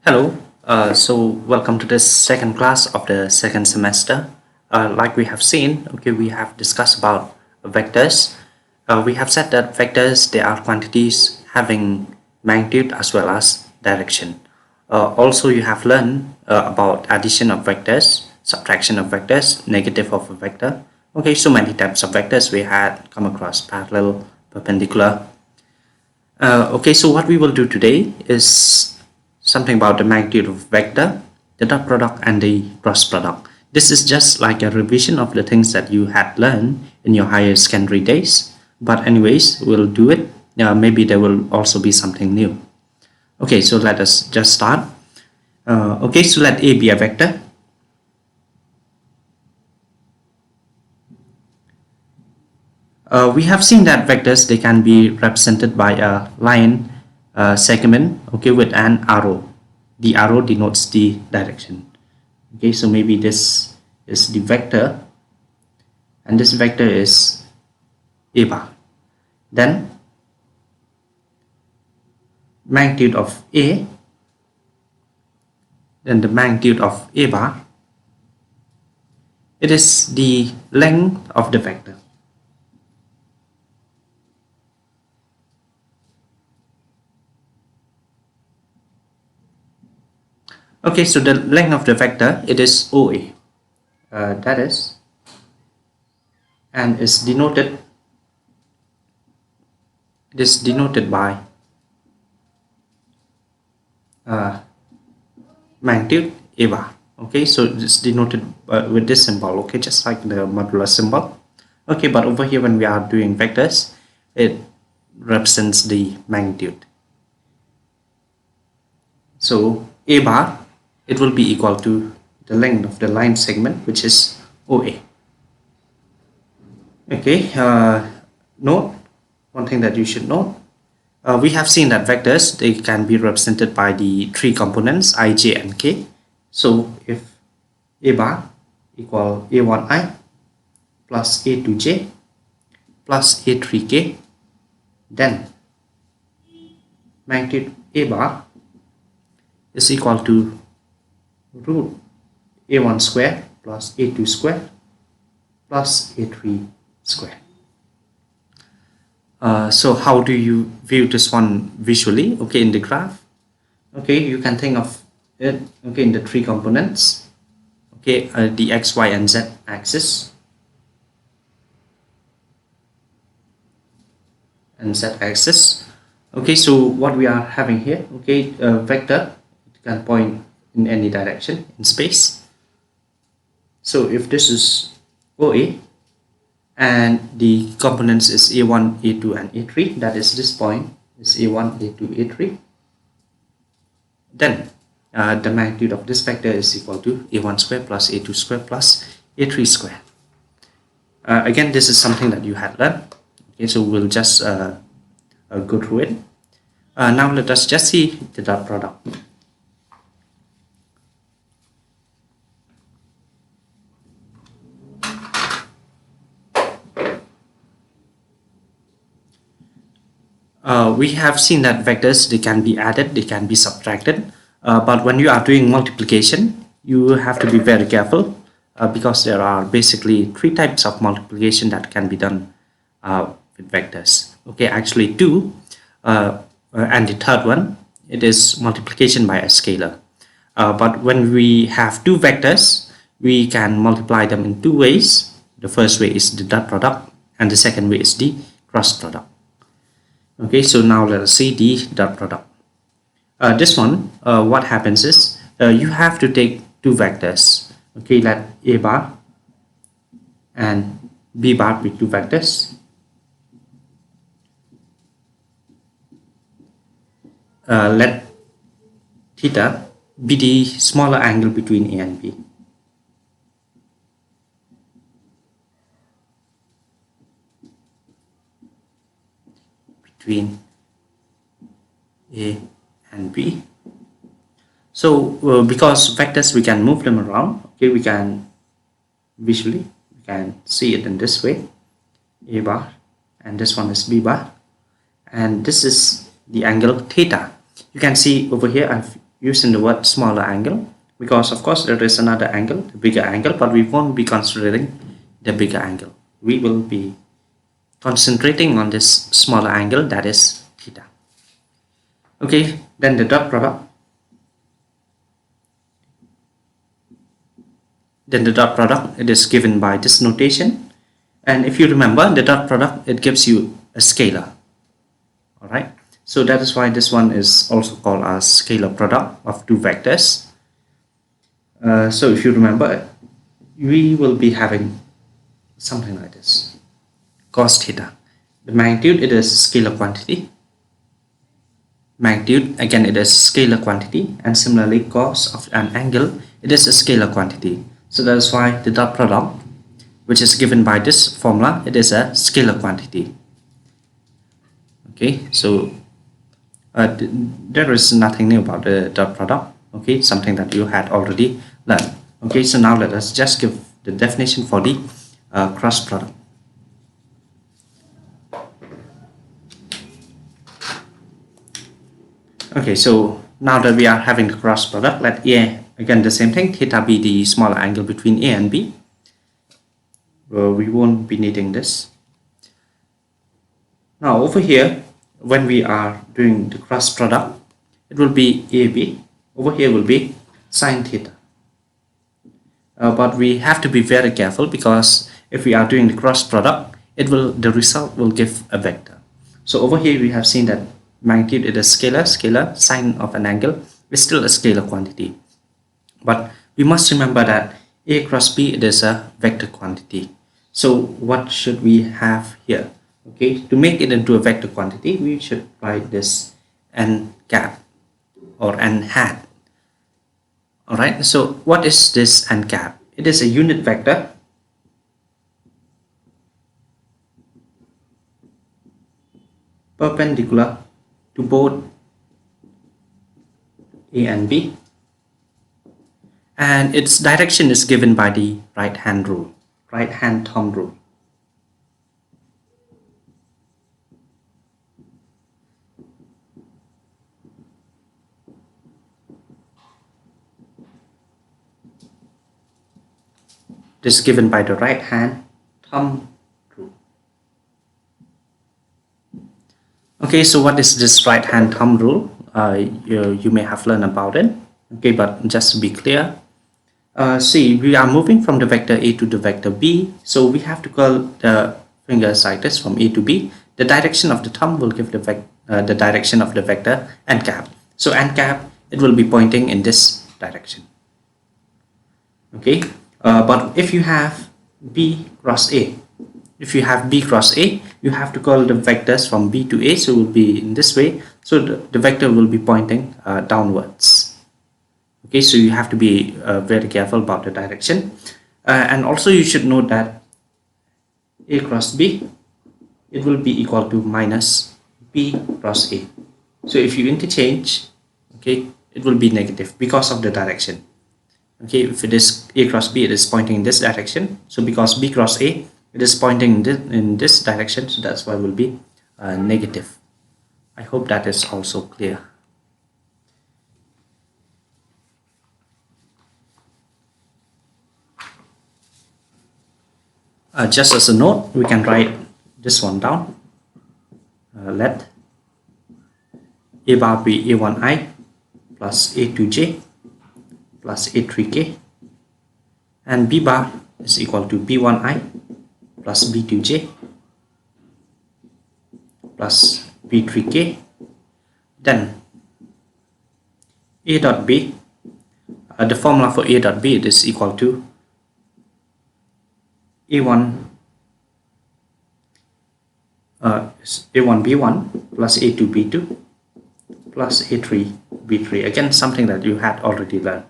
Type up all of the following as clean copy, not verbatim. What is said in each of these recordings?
Hello, welcome to this second class of the second semester. Like we have seen, we have discussed about vectors. We have said that vectors, they are quantities having magnitude as well as direction. Also, you have learned about addition of vectors, subtraction of vectors, negative of a vector. Okay, so many types of vectors we had come across: parallel, perpendicular. So what we will do today is something about the magnitude of vector, the dot product, and the cross product. This is just like a revision of the things that you had learned in your higher secondary days. But anyways, we'll do it. Maybe there will also be something new. Okay, so let us just start. So let A be a vector. We have seen that vectors, they can be represented by a line segment, with an arrow. The arrow denotes the direction. Okay, so maybe this is the vector, and this vector is A bar. Then magnitude of A, then the magnitude of A bar, it is the length of the vector. Okay, so the length of the vector, it is OA. That is, and is denoted, it is denoted by magnitude A bar. Okay, so it's denoted with this symbol, okay, just like the modular symbol. Okay, but over here when we are doing vectors, it represents the magnitude. So A bar, it will be equal to the length of the line segment, which is OA. Okay, note one thing that you should know. We have seen that vectors, they can be represented by the three components I, j, and k. So if A bar equal A1i plus A2j plus A3k, then magnitude A bar is equal to root A1 square plus A2 square plus A3 square. So how do you view this one visually? Okay, in the graph, okay, you can think of it, okay, in the three components, okay, the x, y, and z axis, okay. So what we are having here, okay, a vector, it can point in any direction in space. So if this is OA and the components is A1, A2, and A3, that is this point is A1, A2, A3, then the magnitude of this vector is equal to A1 square plus A2 square plus A3 square. Again, this is something that you had learned. Okay, so we'll just go through it. Now let us just see the dot product. We have seen that vectors, they can be added, they can be subtracted, but when you are doing multiplication, you have to be very careful because there are basically three types of multiplication that can be done with vectors. Okay, actually two, and the third one, it is multiplication by a scalar. But when we have two vectors, we can multiply them in two ways. The first way is the dot product, and the second way is the cross product. Okay, so now let us see the dot product. This one, what happens is you have to take two vectors. Okay, let A bar and B bar be two vectors. Let theta be the smaller angle between A and B. Between A and B. So because vectors, we can move them around. Okay, we can visually, we can see it in this way, A bar, and this one is B bar, and this is the angle theta. You can see over here I've using the word smaller angle because of course there is another angle, the bigger angle, but we won't be considering the bigger angle. We will be concentrating on this smaller angle, that is theta. Okay, then the dot product. Then the dot product, it is given by this notation. And if you remember, the dot product, it gives you a scalar. Alright, so that is why this one is also called a scalar product of two vectors. So if you remember, we will be having something like this. Cos theta. The magnitude, it is scalar quantity. Magnitude, again, it is scalar quantity. And similarly, cos of an angle, it is a scalar quantity. So that is why the dot product, which is given by this formula, it is a scalar quantity. Okay, so there is nothing new about the dot product. Okay, something that you had already learned. Okay, so now let us just give the definition for the cross product. Okay, so now that we are having the cross product, let A, again the same thing, theta be the smaller angle between A and B. We won't be needing this. Now over here, when we are doing the cross product, it will be AB. Over here will be sine theta. But we have to be very careful because if we are doing the cross product, the result will give a vector. So over here we have seen that magnitude, it is scalar, sine of an angle is still a scalar quantity. But we must remember that A cross B, it is a vector quantity. So what should we have here? Okay, to make it into a vector quantity, we should write this n cap or n hat. Alright, so what is this n cap? It is a unit vector perpendicular to both A and B, and its direction is given by the right hand thumb rule. This is given by the right hand thumb rule. Okay, so what is this right hand thumb rule? You may have learned about it. Okay, but just to be clear, see, we are moving from the vector A to the vector B, so we have to curl the fingers like this from A to B. The direction of the thumb will give the direction of the vector n cap. So n cap, it will be pointing in this direction. Okay, but if you have B cross A, you have to curl the vectors from B to A, so it will be in this way. So the vector will be pointing downwards. Okay, so you have to be very careful about the direction, and also you should note that A cross B, it will be equal to minus B cross A. So if you interchange, okay, it will be negative because of the direction. Okay, if it is A cross B, it is pointing in this direction. So because B cross A, it is pointing in this direction, so that's why it will be negative. I hope that is also clear. Just as a note, we can write this one down. Let A bar be A1i plus A2j plus A3k, and B bar is equal to B1i plus B2j plus B3k. Then A dot B, the formula for A dot B, it is equal to A1B1 plus A2B2 plus A3B3. Again, something that you had already learned.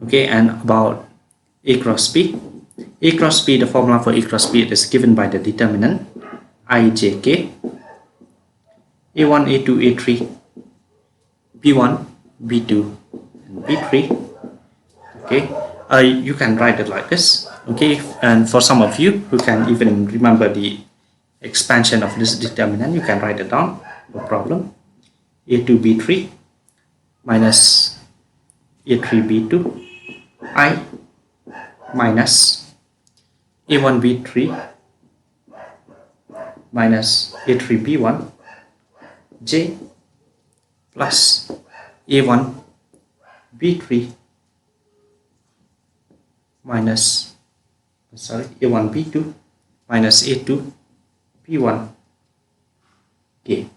Okay, and about A cross B, the formula for A cross B, it is given by the determinant ijk, A1, A2, A3, B1, B2, and B3. Okay, you can write it like this. Okay, and for some of you who can even remember the expansion of this determinant, you can write it down, no problem. A2, B3 minus a3b2 I minus a1b3 minus a3b1 j plus a1b3 minus a1b2 minus a2b1 k.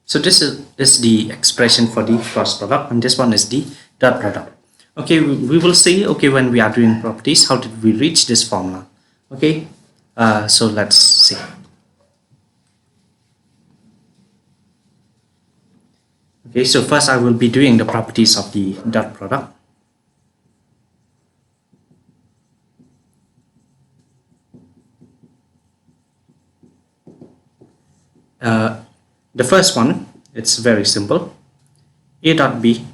So this is the expression for the cross product, and this one is the dot product. Okay, we will see, okay, when we are doing properties, how did we reach this formula. Okay, so let's see. Okay, so first I will be doing the properties of the dot product. The first one, it's very simple. A dot B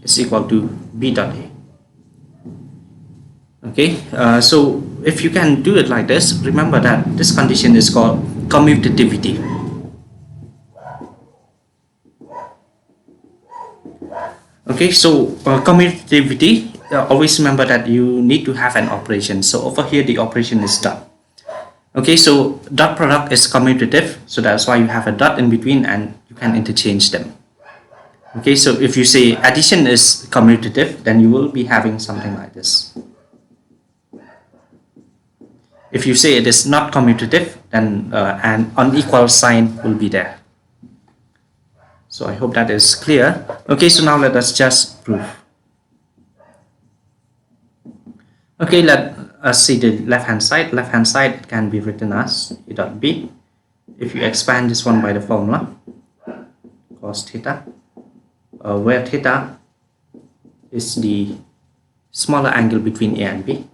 is equal to B dot A. Okay, so if you can do it like this, remember that this condition is called commutativity. Okay, so commutativity, always remember that you need to have an operation. So over here the operation is dot. Okay, so dot product is commutative, so that's why you have a dot in between and you can interchange them. Okay, so if you say addition is commutative, then you will be having something like this. If you say it is not commutative, then an unequal sign will be there. So I hope that is clear. Okay, so now let us just prove. Okay, let us see the left hand side. Left hand side, it can be written as A dot B. If you expand this one by the formula cos theta, where theta is the smaller angle between A and B.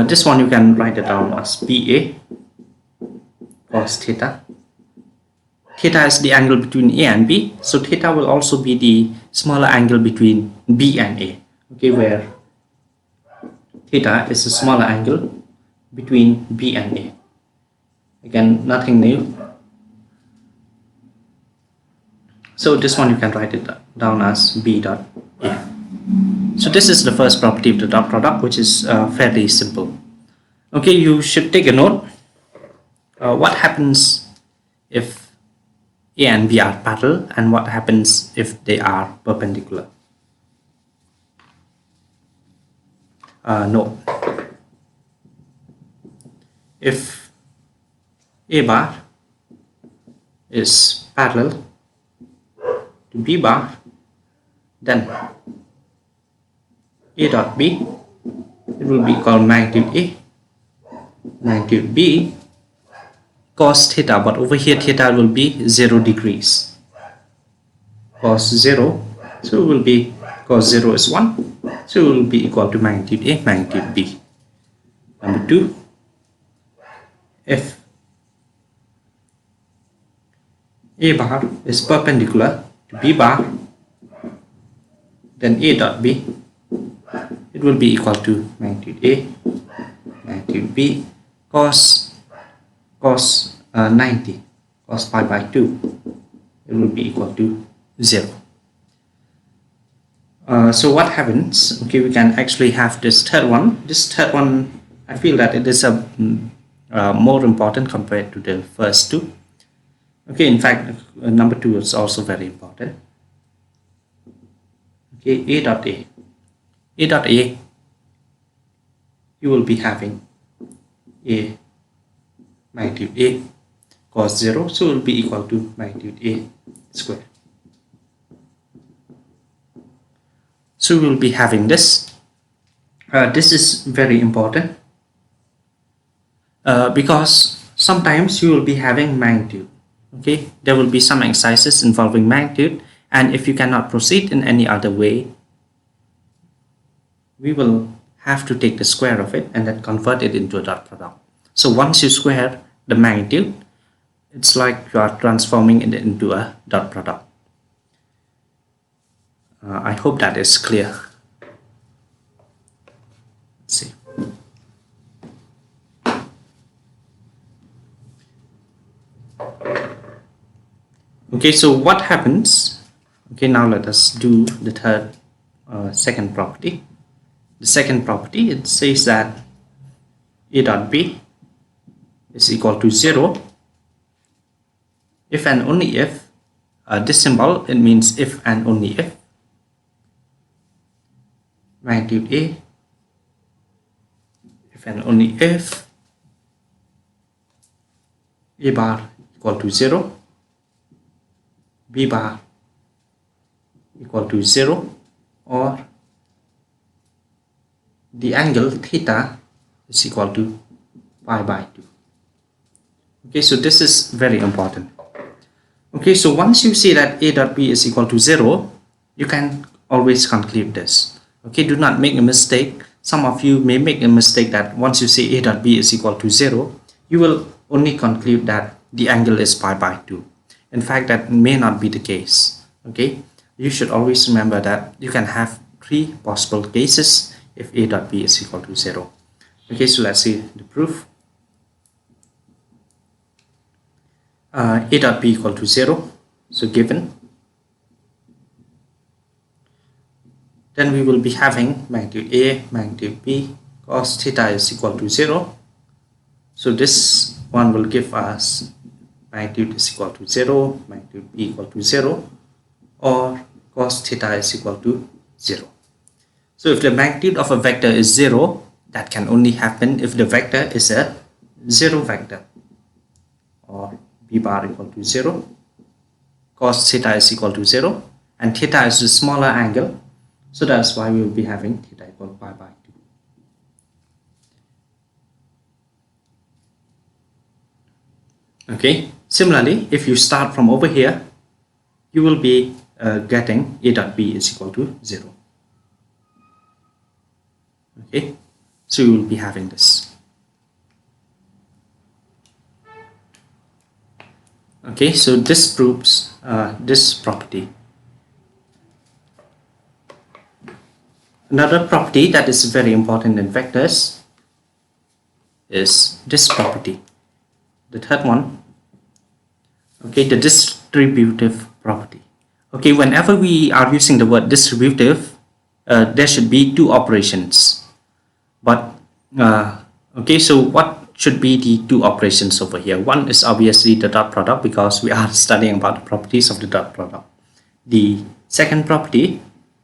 This one you can write it down as BA cos theta. Theta is the angle between A and B, so theta will also be the smaller angle between B and A. Okay, where theta is a smaller angle between B and A. Again, nothing new. So this one you can write it down as B dot A. So this is the first property of the dot product, which is fairly simple. Okay, you should take a note. What happens if A and B are parallel, and what happens if they are perpendicular? No. If A bar is parallel to B bar, then A dot B, it will be called magnitude A, magnitude B cos theta, but over here theta will be 0 degrees, cos 0, so it will be cos 0 is 1, so it will be equal to magnitude A, magnitude B. Number 2, if A bar is perpendicular to B bar, then A dot B, it will be equal to magnitude A, magnitude B cos 90, cos pi by 2, it will be equal to 0. So what happens? Okay, we can actually have this third one. This third one, I feel that it is a more important compared to the first two. Okay, in fact, number 2 is also very important. Okay, A dot A. A dot A, you will be having A magnitude A cos 0, so it will be equal to magnitude A square. So we will be having this. This is very important because sometimes you will be having magnitude. Okay, there will be some exercises involving magnitude, and if you cannot proceed in any other way, we will have to take the square of it and then convert it into a dot product. So once you square the magnitude, it's like you are transforming it into a dot product. I hope that is clear. Let's see. Okay, so what happens? Okay, now let us do the second property. The second property, it says that a dot b is equal to 0 if and only if this symbol, it means if and only if magnitude a, if and only if a bar equal to 0, b bar equal to 0, or the angle theta is equal to pi by 2. Okay, so this is very important. Okay, so once you see that a dot b is equal to 0, you can always conclude this. Okay, do not make a mistake. Some of you may make a mistake that once you say a dot b is equal to 0, you will only conclude that the angle is pi by 2. In fact, that may not be the case. Okay, you should always remember that you can have 3 possible cases if a dot b is equal to 0. Okay, so let's see the proof. A dot b equal to 0, so given, then we will be having magnitude a, magnitude b, cos theta is equal to 0. So this one will give us magnitude is equal to 0, magnitude b equal to 0, or cos theta is equal to 0. So if the magnitude of a vector is 0, that can only happen if the vector is a 0 vector, or b bar equal to 0, cos theta is equal to 0, and theta is the smaller angle, so that's why we will be having theta equal to pi by 2. Okay, similarly, if you start from over here, you will be getting a dot b is equal to 0. Okay, so you will be having this. Okay, so this proves this property. Another property that is very important in vectors is this property. The third one, okay, the distributive property. Okay, whenever we are using the word distributive, there should be 2 operations. But okay, so what should be the 2 operations over here? One is obviously the dot product, because we are studying about the properties of the dot product. The second property,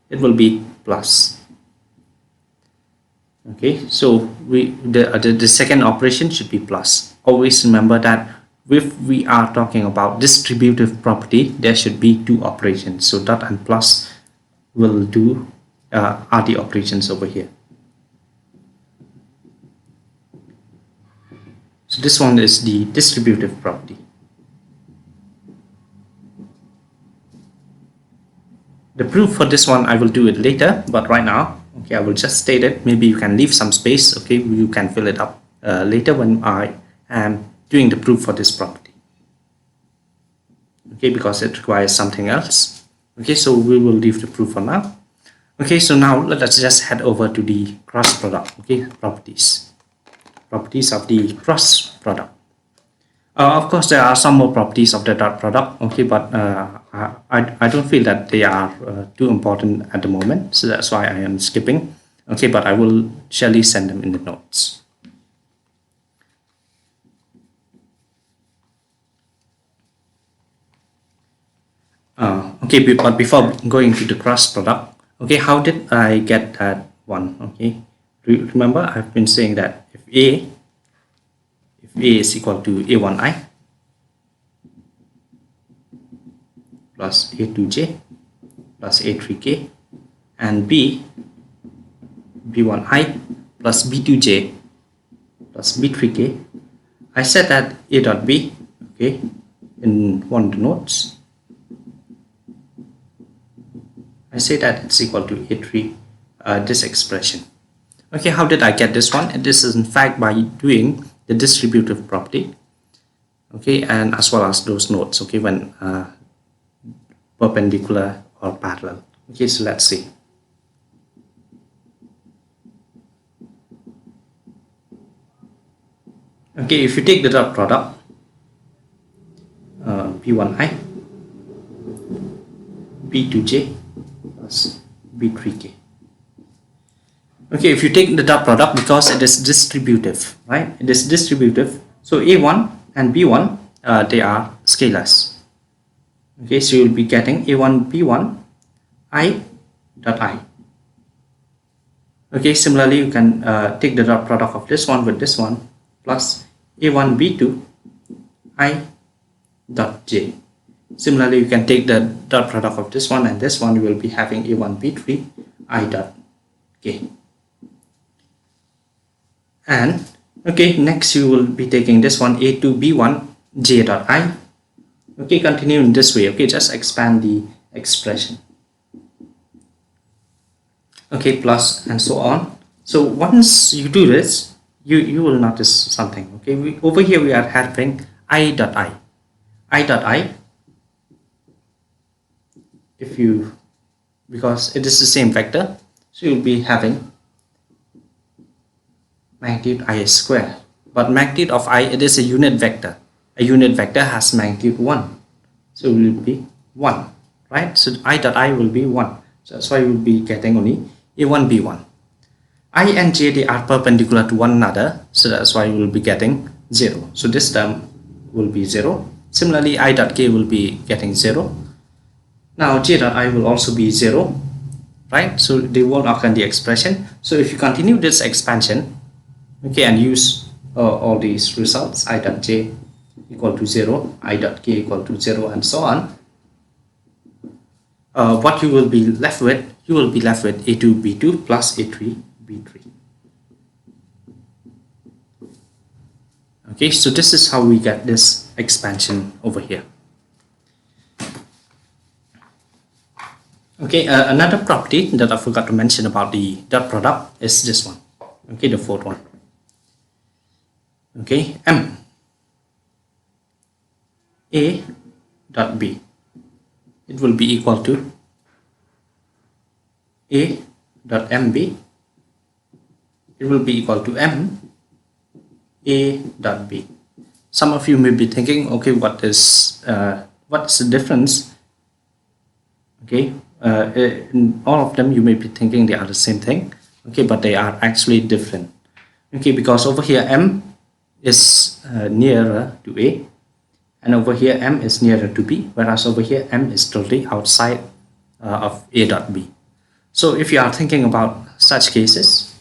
it will be plus. Okay, so the second operation should be plus. Always remember that if we are talking about distributive property, there should be 2 operations. So dot and plus will do are the operations over here. So this one is the distributive property. The proof for this one I will do it later, but right now, okay, I will just state it. Maybe you can leave some space. Okay, you can fill it up later when I am doing the proof for this property. Okay, because it requires something else. Okay, so we will leave the proof for now. Okay, so now let us just head over to the cross product. Okay, properties of the cross product. Of course, there are some more properties of the dot product. Okay, but I don't feel that they are too important at the moment, so that's why I am skipping. Okay, but I will surely send them in the notes. Okay, but before going to the cross product, okay, how did I get that one? Okay, remember I've been saying that if A is equal to A1i plus A2j plus A3k, and B1i plus B2j plus B3k, I said that A dot B, okay, in one of the notes, I say that it's equal to A3, this expression. Okay, how did I get this one? This is in fact by doing the distributive property, okay, and as well as those nodes, okay, when perpendicular or parallel. Okay, so let's see. Okay, if you take the dot product, b1i b2j plus b3k. Okay, if you take the dot product, because it is distributive, right? It is distributive. So a1 and b1, they are scalars. Okay, so you'll be getting a1 b1 I dot I. Okay, similarly you can take the dot product of this one with this one plus a1 b2 I dot j. Similarly you can take the dot product of this one and this one. You will be having a1 b3 I dot k. And okay, next you will be taking this one a2 b1 j dot I. Okay, continue in this way. Okay, just expand the expression. Okay, plus and so on. So once you do this, you will notice something. Okay, over here we are having I dot I. I dot I, if you, because it is the same vector, so you'll be having magnitude I square. But magnitude of I, it is a unit vector. A unit vector has magnitude 1, so it will be 1, right? So I dot I will be 1. So that's why you will be getting only a1 b1. I and j, they are perpendicular to one another, so that's why you will be getting 0. So this term will be 0. Similarly, I dot k will be getting 0. Now j dot I will also be 0, right? So they won't occur in the expression. So if you continue this expansion, okay, and use all these results, I dot j equal to 0, I dot k equal to 0, and so on, what you will be left with, you will be left with a2 b2 plus a3 b3. Okay, so this is how we get this expansion over here. Okay, another property that I forgot to mention about the dot product is this one. Okay, the fourth one. Okay, m a dot b, it will be equal to a dot mb, it will be equal to m a dot b. Some of you may be thinking, okay, what's the difference? Okay, in all of them you may be thinking they are the same thing. Okay, but they are actually different. Okay, because over here m is nearer to a, and over here m is nearer to b, whereas over here m is totally outside of a dot b. So if you are thinking about such cases,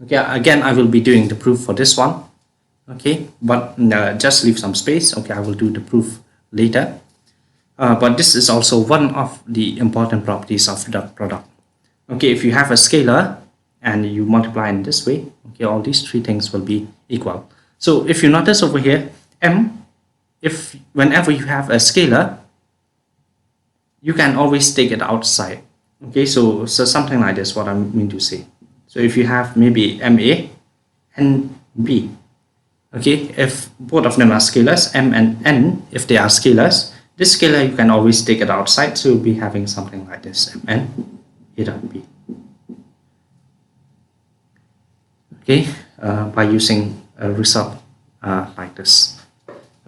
okay, again I will be doing the proof for this one. Okay, but just leave some space. Okay, I will do the proof later. But this is also one of the important properties of dot product. Okay, if you have a scalar and you multiply in this way, okay, all these three things will be equal. So if you notice over here, m, if whenever you have a scalar, you can always take it outside. Okay, so something like this, what I mean to say. So if you have maybe ma and b, okay, if both of them are scalars, m and n, if they are scalars, this scalar you can always take it outside, so you'll be having something like this, mn a dot b. Okay, by using a result like this.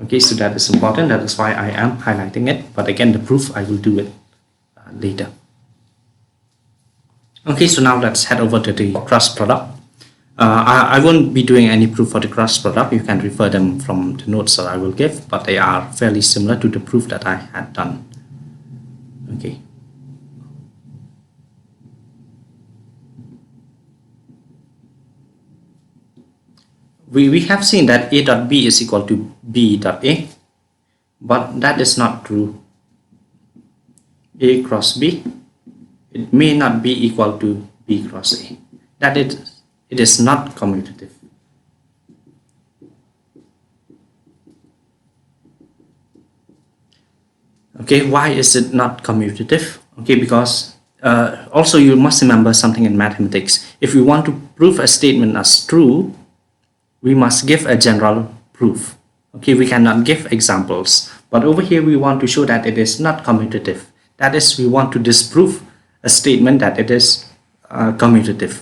Okay, so that is important. That is why I am highlighting it. But again, the proof I will do it later. Okay, so now let's head over to the cross product. I won't be doing any proof for the cross product. You can refer them from the notes that I will give, but they are fairly similar to the proof that I had done. Okay. We have seen that a dot b is equal to b dot a, but that is not true. A cross b, it may not be equal to b cross a. That it is not commutative. Okay, why is it not commutative? Okay, because also you must remember something in mathematics. If we want to prove a statement as true, we must give a general proof. Okay, we cannot give examples. But over here we want to show that it is not commutative. That is, we want to disprove a statement that it is commutative.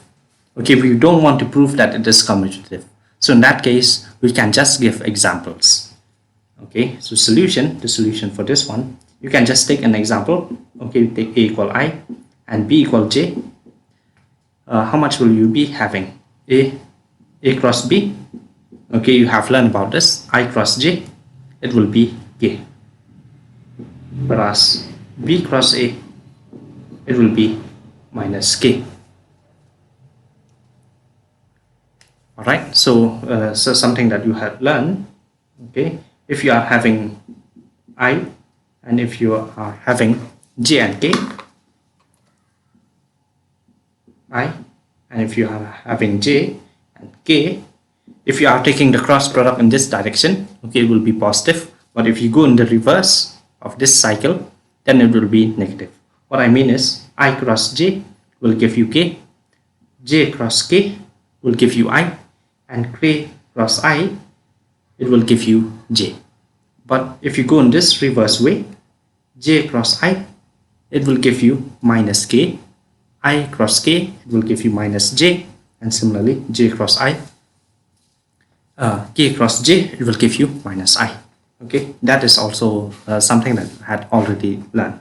Okay, we don't want to prove that it is commutative. So in that case, we can just give examples. Okay, so the solution for this one, you can just take an example. Okay, take a equal I and b equal j. How much will you be having? A cross b. Okay, you have learned about this. I cross j, it will be k. Whereas b cross a, it will be minus k. All right, so something that you have learned. Okay, if you are having I and if you are having j and k, I, and if you are having j and k, if you are taking the cross product in this direction, okay, it will be positive. But if you go in the reverse of this cycle, then it will be negative. What I mean is I cross j will give you k, j cross k will give you I, and k cross I, it will give you j. But if you go in this reverse way, j cross I, it will give you minus k, I cross k, it will give you minus j, and similarly j cross I, k cross j, it will give you minus I. Okay, that is also something that I had already learned.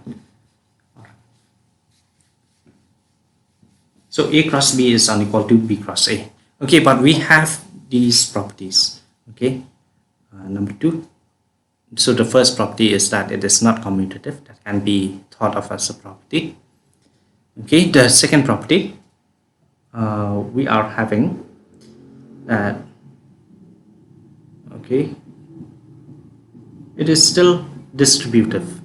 So a cross b is unequal to b cross a. Okay, but we have these properties. Okay, number 2. So the first property is that it is not commutative. That can be thought of as a property. Okay, the second property, we are having that, okay, it is still distributive.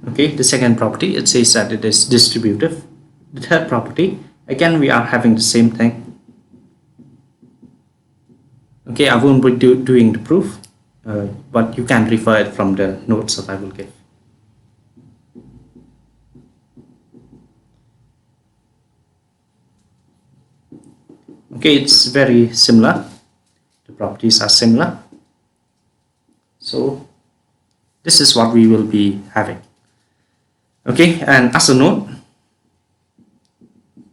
Okay, the second property, it says that it is distributive. The third property, again we are having the same thing. Okay, I won't be doing the proof, but you can refer it from the notes that I will give. Okay, it's very similar. The properties are similar. So this is what we will be having. Okay, and as a note,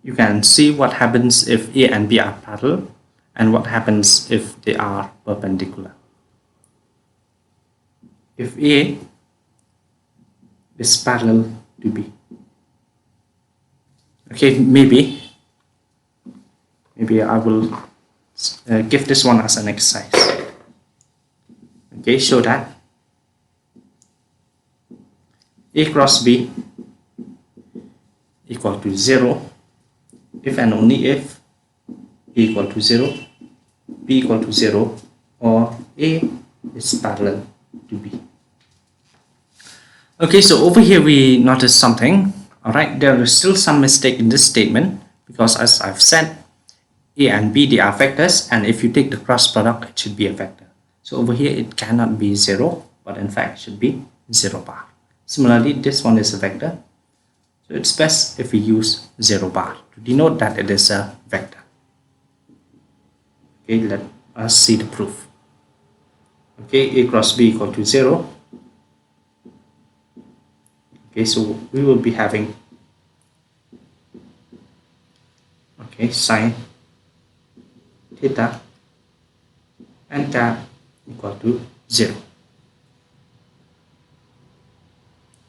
you can see what happens if A and B are parallel and what happens if they are perpendicular. If A is parallel to B, okay, maybe I will give this one as an exercise. Okay, show that A cross B equal to 0 if and only if A equal to 0, B equal to 0, or A is parallel to B. Okay, so over here we notice something. Alright, there is still some mistake in this statement because, as I've said, A and B, they are vectors, and if you take the cross product, it should be a vector. So over here it cannot be 0, but in fact it should be 0 bar. Similarly, this one is a vector, so it's best if we use 0 bar to denote that it is a vector. Okay, let us see the proof. Okay, A cross B equal to 0. Okay, so we will be having, okay, sine theta and tan equal to 0.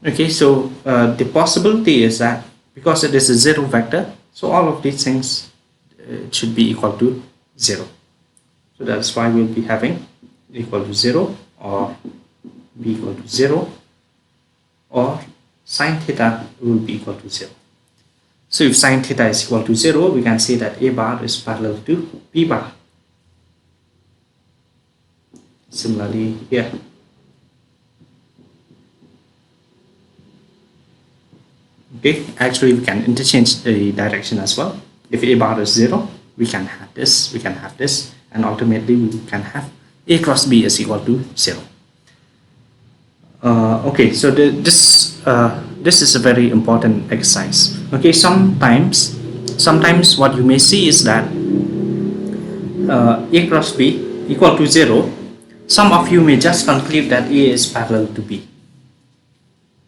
Okay, so the possibility is that because it is a 0 vector, so all of these things should be equal to 0. So that's why we'll be having equal to 0 or b equal to 0, or sine theta will be equal to 0. So if sine theta is equal to 0, we can say that A bar is parallel to B bar. Similarly here. Okay, actually we can interchange the direction as well. If A bar is 0, we can have this, and ultimately we can have A cross B is equal to 0. Okay, so this is a very important exercise. Okay, sometimes what you may see is that A cross B equal to 0. Some of you may just conclude that A is parallel to B,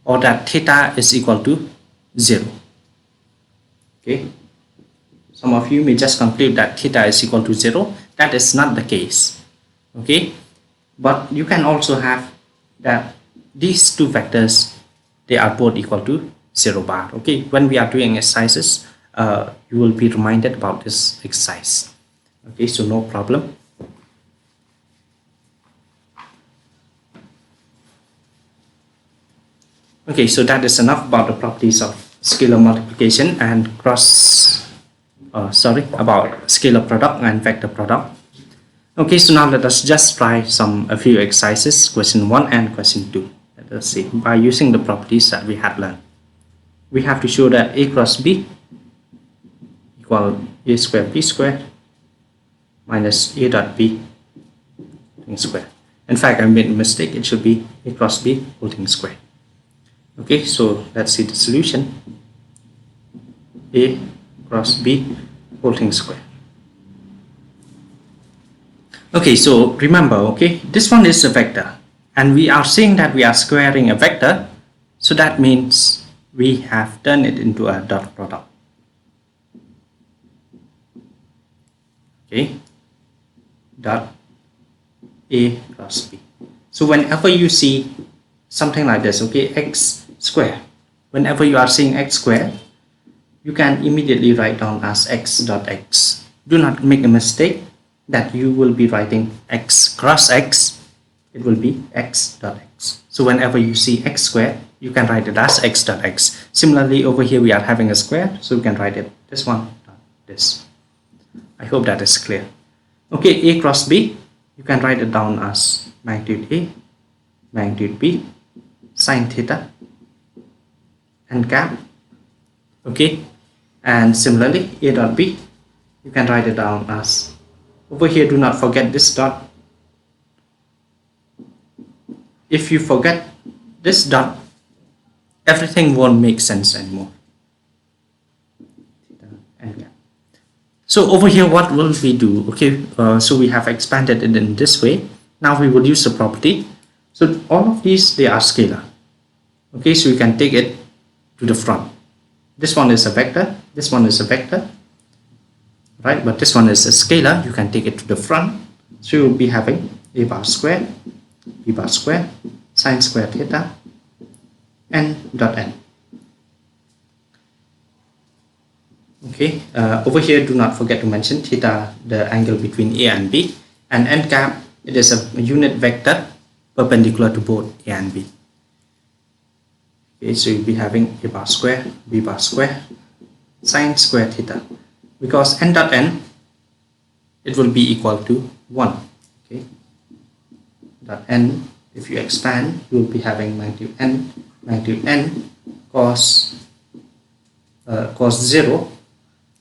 or that theta is equal to 0. Okay, some of you may just conclude that theta is equal to 0. That is not the case. Okay, but you can also have that these two vectors, they are both equal to 0 bar. Okay, when we are doing exercises, you will be reminded about this exercise. Okay, so no problem. Okay, so that is enough about the properties of scalar multiplication and about scalar product and vector product. Okay, so now let us just try a few exercises, question 1 and question 2. Let us see, by using the properties that we had learned. We have to show that a cross b equal a squared b squared minus a dot b whole thing squared. In fact, I made a mistake. It should be a cross b whole thing squared. Okay, so let's see the solution. A cross b whole thing squared. Okay, so remember, okay, this one is a vector, and we are saying that we are squaring a vector, so that means we have turned it into a dot product. Okay, dot a cross b. So whenever you see something like this, okay, x squared, whenever you are seeing x squared, you can immediately write down as x dot x. Do not make a mistake that you will be writing x cross x. It will be x dot x. So whenever you see x squared, you can write it as x dot x. Similarly, over here we are having a square, so we can write it this one dot this. I hope that is clear. Okay, a cross b, you can write it down as magnitude a, magnitude b, sine theta, and cap. Okay, and similarly a dot b, you can write it down as, over here do not forget this dot. If you forget this dot, everything won't make sense anymore. And cap. So over here, what will we do? Okay, so we have expanded it in this way. Now we will use the property. So all of these, they are scalar. Okay, so you can take it to the front. This one is a vector, this one is a vector, right? But this one is a scalar. You can take it to the front. So you will be having a bar squared, b bar squared, sine squared theta, n dot n. Okay, over here do not forget to mention theta, the angle between a and b, and n cap, it is a unit vector perpendicular to both a and b. Okay, so you'll be having a bar square, b bar square, sine square theta. Because n dot n, it will be equal to 1. Okay, dot n, if you expand, you will be having magnitude n cos 0.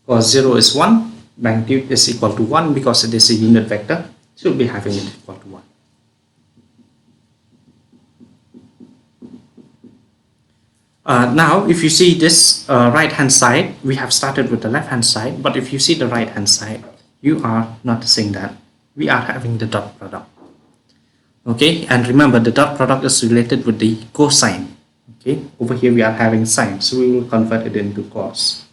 Cos 0 is 1, magnitude is equal to 1 because it is a unit vector, so you'll be having it equal to 1. Now, if you see this right hand side, we have started with the left hand side, but if you see the right hand side, you are noticing that we are having the dot product. Okay, and remember the dot product is related with the cosine. Okay, over here we are having sine, so we will convert it into cos.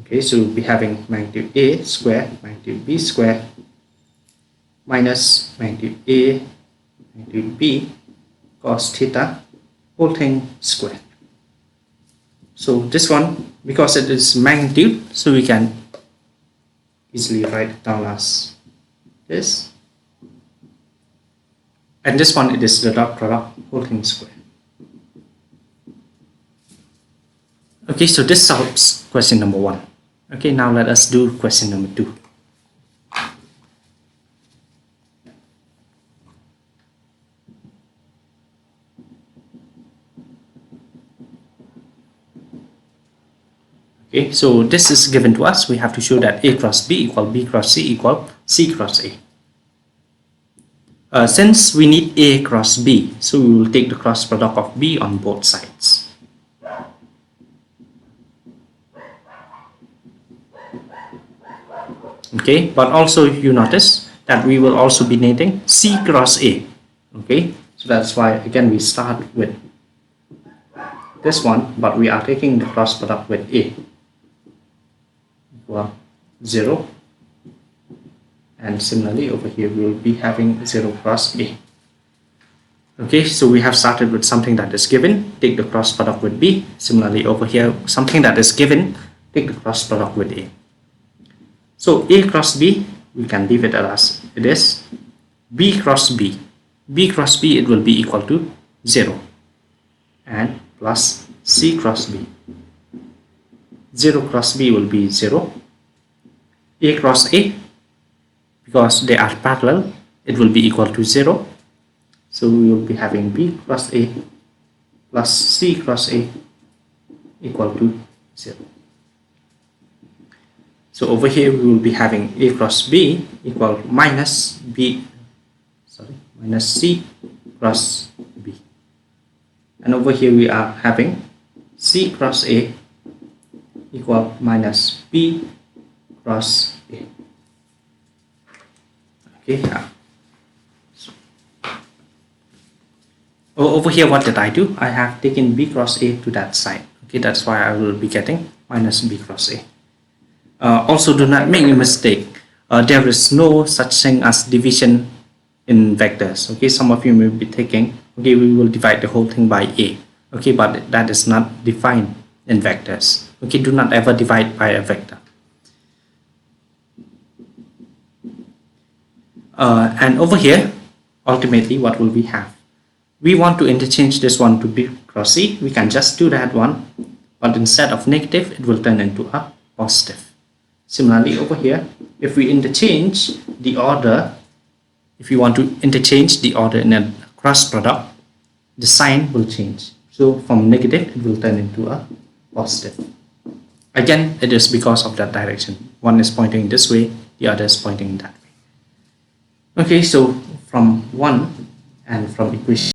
Okay, so we'll be having magnitude a squared, magnitude b squared, minus magnitude a, magnitude b, cos theta, whole thing squared. So this one, because it is magnitude, so we can easily write it down as this. And this one, it is the dot product, whole thing squared. Okay, so this solves question number 1. Okay, now let us do question number 2. Okay, so this is given to us. We have to show that a cross b equal b cross c equal c cross a. Since we need a cross b, so we will take the cross product of b on both sides. Okay, but also you notice that we will also be needing c cross a. Okay, so that's why again we start with this one, but we are taking the cross product with a. equal 0, and similarly over here we will be having 0 cross A. Okay, so we have started with something that is given, take the cross product with B. Similarly over here, something that is given, take the cross product with A. So A cross B, we can leave it as it is. B cross B, B cross B, it will be equal to 0, and plus C cross B. 0 cross B will be 0. A cross A, because they are parallel, it will be equal to 0. So we will be having B cross A plus C cross A equal to 0. So over here we will be having A cross B equal minus C cross B. And over here we are having C cross A equal minus B cross A. Okay. Over here, what did I do? I have taken B cross A to that side. Okay, that's why I will be getting minus B cross A. Also, do not make a mistake. There is no such thing as division in vectors. Okay, some of you may be thinking, okay, we will divide the whole thing by A. Okay, but that is not defined in vectors. Okay, do not ever divide by a vector. And over here, ultimately, what will we have? We want to interchange this one to B cross C. We can just do that one, but instead of negative, it will turn into a positive. Similarly, over here, if we interchange the order, if you want to interchange the order in a cross product, the sign will change. So from negative, it will turn into a positive. Again, it is because of that direction. One is pointing this way, the other is pointing that way. Okay, so from 1 and from equation